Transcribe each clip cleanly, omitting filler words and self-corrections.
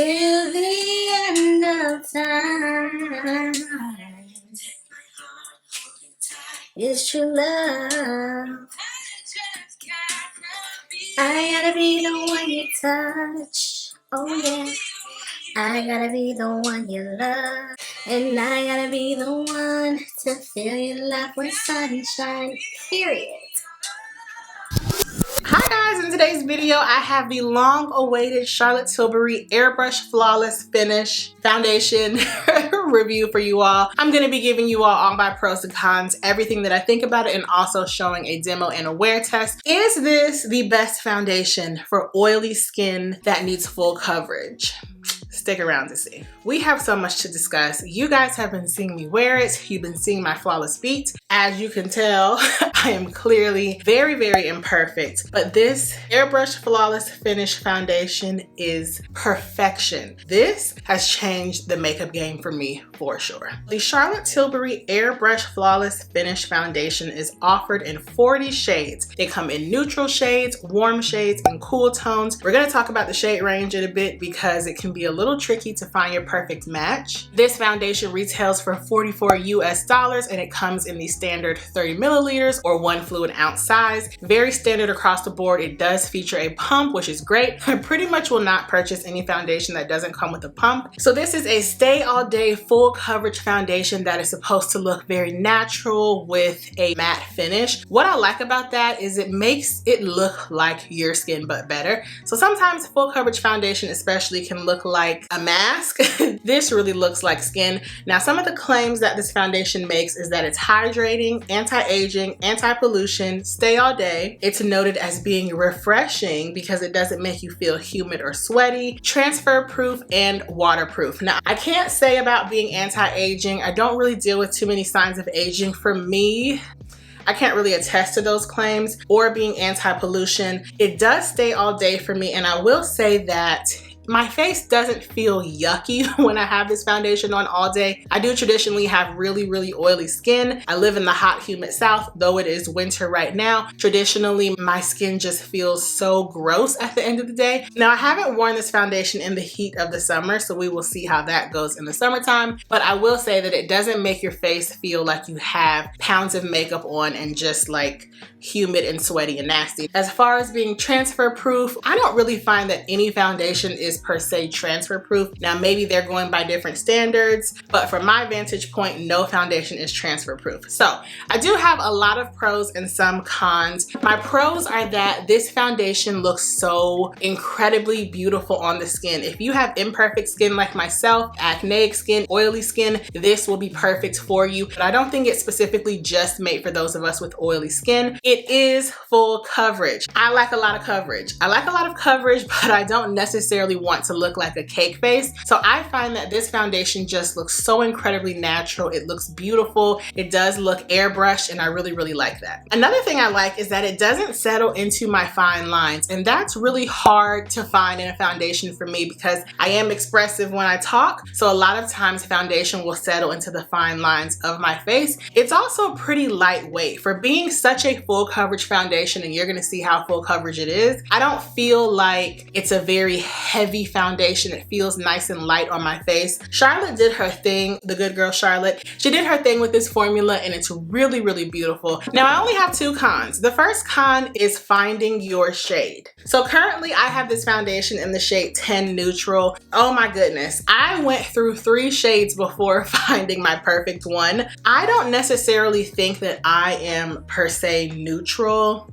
till the end of time. It's true love. I gotta be the one you touch. Oh yeah. I gotta be the one you love. And I gotta be the one to fill your life with sunshine. Period. Hi guys, in today's video I have the long-awaited Charlotte Tilbury Airbrush Flawless Finish Foundation review for you all. I'm going to be giving you all my pros and cons, everything that I think about it, and also showing a demo and a wear test. Is this the best foundation for oily skin that needs full coverage? Stick around to see. We have so much to discuss. You guys have been seeing me wear it. You've been seeing my flawless beat. As you can tell, I am clearly very, very imperfect, but this Airbrush Flawless Finish Foundation is perfection. This has changed the makeup game for me for sure. The Charlotte Tilbury Airbrush Flawless Finish Foundation is offered in 40 shades. They come in neutral shades, warm shades, and cool tones. We're gonna talk about the shade range in a bit because it can be a little tricky to find your perfect match. This foundation retails for $44 US and it comes in the standard 30 milliliters or 1 fluid ounce size. Very standard across the board. It does feature a pump, which is great. I pretty much will not purchase any foundation that doesn't come with a pump. So this is a stay all day full coverage foundation that is supposed to look very natural with a matte finish. What I like about that is it makes it look like your skin but better. So sometimes full coverage foundation especially can look like a mask. This really looks like skin. Now some of the claims that this foundation makes is that it's hydrating, anti-aging, anti-pollution, stay all day. It's noted as being refreshing because it doesn't make you feel humid or sweaty, transfer proof, and waterproof. Now I can't say about being anti-aging. I don't really deal with too many signs of aging. For me, I can't really attest to those claims. Or being anti-pollution. It does stay all day for me, and I will say that my face doesn't feel yucky when I have this foundation on all day. I do traditionally have really, really oily skin. I live in the hot, humid South, though it is winter right now. Traditionally, my skin just feels so gross at the end of the day. Now, I haven't worn this foundation in the heat of the summer, so we will see how that goes in the summertime. But I will say that it doesn't make your face feel like you have pounds of makeup on and just like humid and sweaty and nasty. As far as being transfer proof, I don't really find that any foundation is per se transfer proof. Now maybe they're going by different standards, but from my vantage point, no foundation is transfer proof. So I do have a lot of pros and some cons. My pros are that this foundation looks so incredibly beautiful on the skin. If you have imperfect skin like myself, acneic skin, oily skin, this will be perfect for you. But I don't think it's specifically just made for those of us with oily skin. It is full coverage. I like a lot of coverage. I like a lot of coverage, but I don't necessarily want to look like a cake face. So I find that this foundation just looks so incredibly natural. It looks beautiful. It does look airbrushed, and I really, really like that. Another thing I like is that it doesn't settle into my fine lines, and that's really hard to find in a foundation for me because I am expressive when I talk. So a lot of times foundation will settle into the fine lines of my face. It's also pretty lightweight for being such a full coverage foundation, and you're gonna see how full coverage it is. I don't feel like it's a very heavy foundation. It feels nice and light on my face. Charlotte did her thing, the good girl Charlotte. She did her thing with this formula, and it's really, really beautiful. Now I only have two cons. The first con is finding your shade. So currently I have this foundation in the shade 10 Neutral. Oh my goodness. I went through 3 shades before finding my perfect one. I don't necessarily think that I am per se neutral.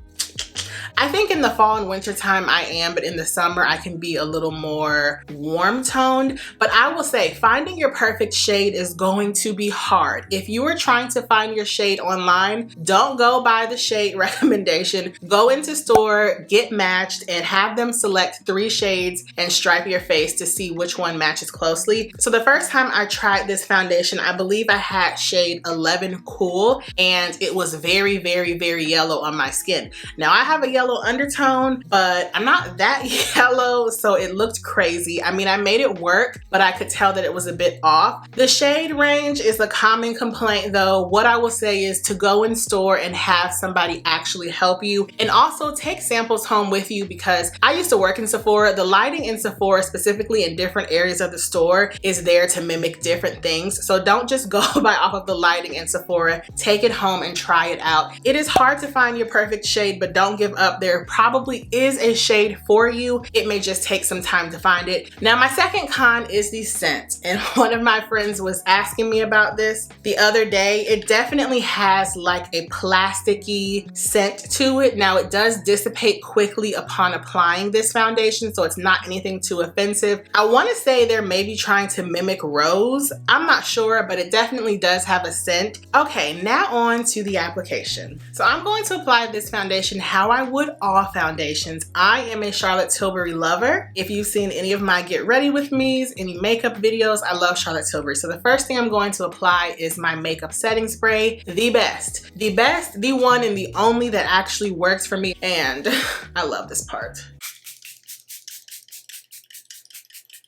I think in the fall and winter time I am, but in the summer I can be a little more warm toned. But I will say finding your perfect shade is going to be hard. If you are trying to find your shade online, don't go by the shade recommendation. Go into store, get matched, and have them select 3 shades and stripe your face to see which one matches closely. So the first time I tried this foundation, I believe I had shade 11 Cool, and it was very, very, very yellow on my skin. Now I have a yellow yellow undertone, but I'm not that yellow, so it looked crazy. I mean, I made it work, but I could tell that it was a bit off. The shade range is a common complaint though. What I will say is to go in store and have somebody actually help you, and also take samples home with you, because I used to work in Sephora. The lighting in Sephora, specifically in different areas of the store, is there to mimic different things. So don't just go by off of the lighting in Sephora. Take it home and try it out. It is hard to find your perfect shade, but don't give up. There probably is a shade for you. It may just take some time to find it. Now, my second con is the scent, and one of my friends was asking me about this the other day. It definitely has like a plasticky scent to it. Now, it does dissipate quickly upon applying this foundation, so it's not anything too offensive. I want to say they're maybe trying to mimic rose. I'm not sure, but it definitely does have a scent. Okay, now on to the application. So I'm going to apply this foundation how I would all foundations. I am a Charlotte Tilbury lover. If you've seen any of my get ready with me's, any makeup videos, I love Charlotte Tilbury. So the first thing I'm going to apply is my makeup setting spray. The best, the one and the only that actually works for me. And I love this part.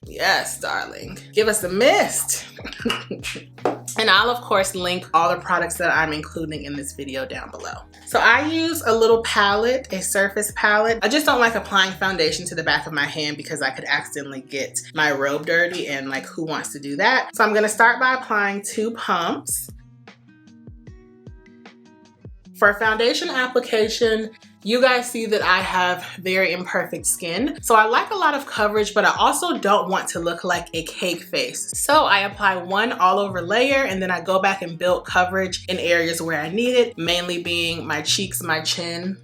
Yes, darling. Give us a mist. And I'll of course link all the products that I'm including in this video down below. So I use a little palette, a surface palette. I just don't like applying foundation to the back of my hand because I could accidentally get my robe dirty, and like, who wants to do that? So I'm gonna start by applying 2 pumps. For foundation application, you guys see that I have very imperfect skin. So I like a lot of coverage, but I also don't want to look like a cake face. So I apply 1 all over layer, and then I go back and build coverage in areas where I need it, mainly being my cheeks, my chin,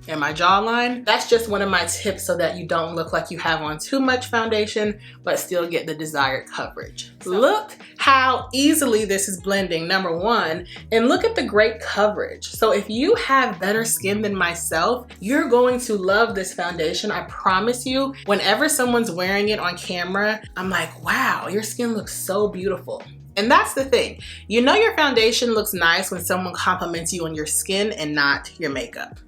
and my jawline. That's just one of my tips so that you don't look like you have on too much foundation, but still get the desired coverage. Look how easily this is blending, number 1, and look at the great coverage. So if you have better skin than myself, you're going to love this foundation. I promise you, whenever someone's wearing it on camera, I'm like, wow, your skin looks so beautiful. And that's the thing. You know your foundation looks nice when someone compliments you on your skin and not your makeup.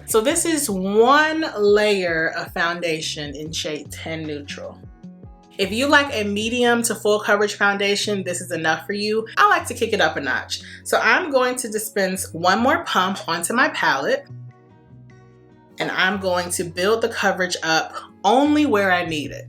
So this is 1 layer of foundation in shade 10 Neutral. If you like a medium to full coverage foundation, this is enough for you. I like to kick it up a notch. So I'm going to dispense 1 more pump onto my palette, and I'm going to build the coverage up only where I need it.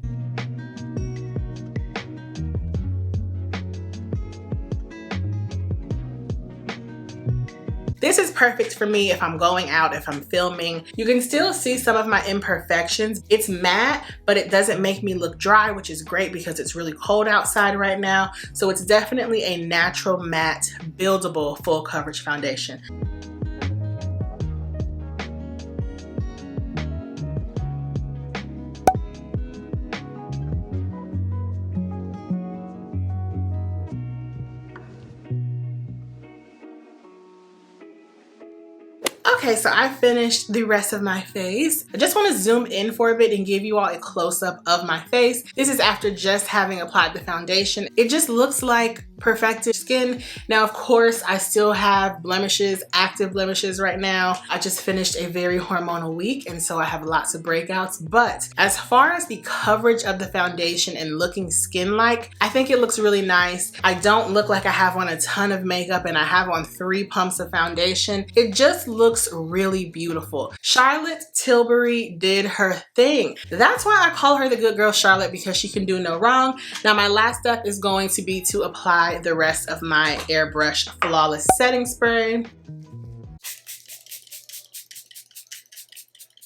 This is perfect for me if I'm going out, if I'm filming. You can still see some of my imperfections. It's matte, but it doesn't make me look dry, which is great because it's really cold outside right now. So it's definitely a natural matte, buildable, full coverage foundation. Okay, so I finished the rest of my face. I just want to zoom in for a bit and give you all a close-up of my face. This is after just having applied the foundation. It just looks like perfected skin. Now, of course, I still have blemishes, active blemishes right now. I just finished a very hormonal week, and so I have lots of breakouts. But as far as the coverage of the foundation and looking skin-like, I think it looks really nice. I don't look like I have on a ton of makeup, and I have on 3 pumps of foundation. It just looks really beautiful. Charlotte Tilbury did her thing. That's why I call her the good girl Charlotte, because she can do no wrong. Now, my last step is going to be to apply the rest of my Airbrush Flawless Setting Spray.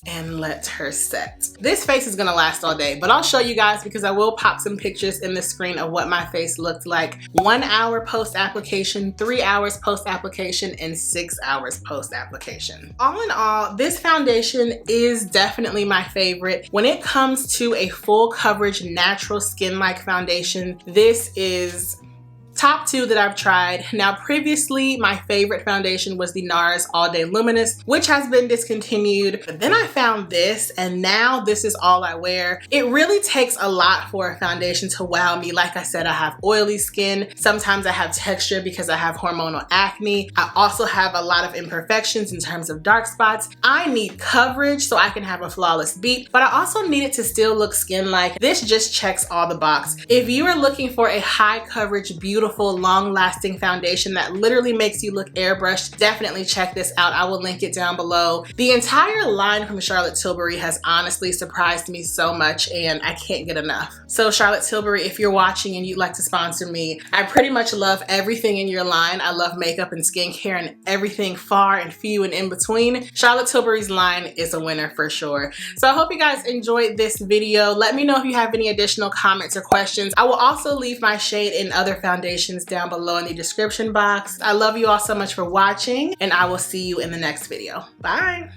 And let her set. This face is gonna last all day, but I'll show you guys because I will pop some pictures in the screen of what my face looked like 1 hour post-application, 3 hours post-application, and 6 hours post-application. All in all, this foundation is definitely my favorite. When it comes to a full coverage, natural skin-like foundation, this is Top two that I've tried. Now previously, my favorite foundation was the Nars All Day Luminous, which has been discontinued. But then I found this, and now this is all I wear. It really takes a lot for a foundation to wow me. Like I said, I have oily skin. Sometimes I have texture because I have hormonal acne. I also have a lot of imperfections in terms of dark spots. I need coverage so I can have a flawless beat, but I also need it to still look skin-like. This just checks all the boxes. If you are looking for a high coverage, beautiful, long-lasting foundation that literally makes you look airbrushed, definitely check this out. I will link it down below. The entire line from Charlotte Tilbury has honestly surprised me so much, and I can't get enough. So Charlotte Tilbury, if you're watching and you'd like to sponsor me, I pretty much love everything in your line. I love makeup and skincare and everything far and few and in between. Charlotte Tilbury's line is a winner for sure. So I hope you guys enjoyed this video. Let me know if you have any additional comments or questions. I will also leave my shade and other foundations down below in the description box. I love you all so much for watching, and I will see you in the next video. Bye.